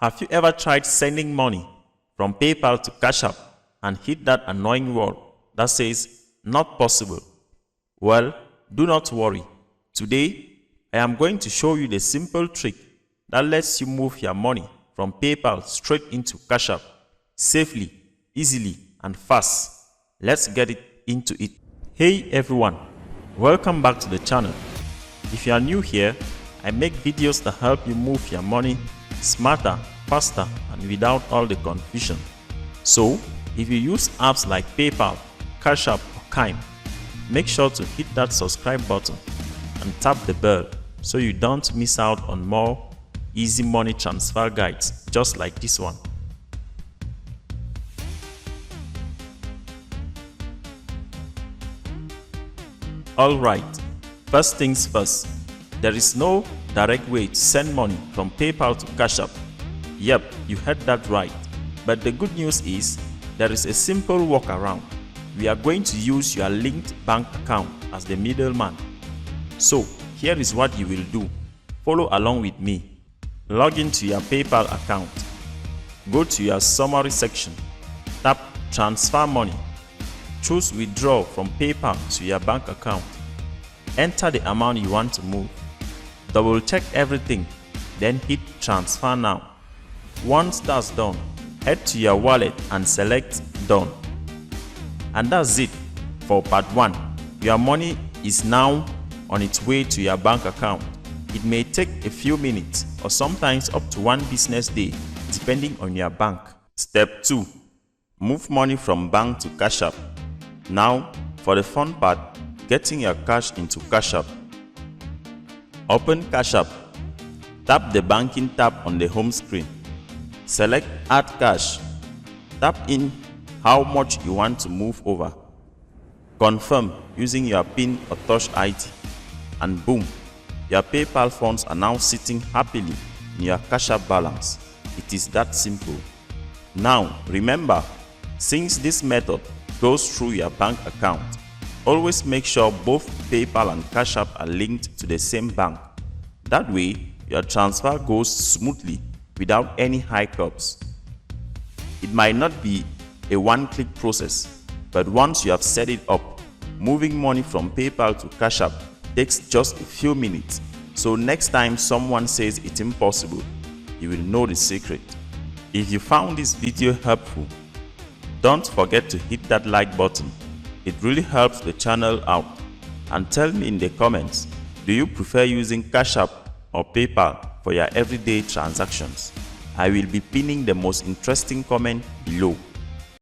Have you ever tried sending money from PayPal to Cash App and hit that annoying wall that says not possible? Well, do not worry. Today, I am going to show you the simple trick that lets you move your money from PayPal straight into Cash App safely, easily, and fast. Let's get into it. Hey everyone, welcome back to the channel. If you are new here, I make videos that help you move your money smarter, faster, and without all the confusion. So, if you use apps like PayPal, Cash App, or Kime, make sure to hit that subscribe button and tap the bell so you don't miss out on more easy money transfer guides just like this one. Alright, first things first, there is no direct way to send money from PayPal to Cash App. Yep, you heard that right. But the good news is, there is a simple workaround. We are going to use your linked bank account as the middleman. So, here is what you will do. Follow along with me. Log into your PayPal account. Go to your summary section. Tap Transfer Money. Choose Withdraw from PayPal to your bank account. Enter the amount you want to move. Double check everything, then hit Transfer Now. Once that's done, head to your wallet and select Done. And that's it for part 1. Your money is now on its way to your bank account. It may take a few minutes or sometimes up to 1 business day depending on your bank. Step 2. Move money from bank to Cash App. Now, for the fun part, getting your cash into Cash App. Open Cash App. Tap the banking tab on the home screen. Select Add Cash. Tap in how much you want to move over. Confirm using your PIN or Touch ID. And boom, your PayPal funds are now sitting happily in your Cash App balance. It is that simple. Now, remember, since this method goes through your bank account, always make sure both PayPal and Cash App are linked to the same bank. That way, your transfer goes smoothly without any hiccups. It might not be a one-click process, but once you have set it up, moving money from PayPal to Cash App takes just a few minutes. So next time someone says it's impossible, you will know the secret. If you found this video helpful, don't forget to hit that like button. It really helps the channel out. And tell me in the comments, do you prefer using Cash App or PayPal for your everyday transactions? I will be pinning the most interesting comment below.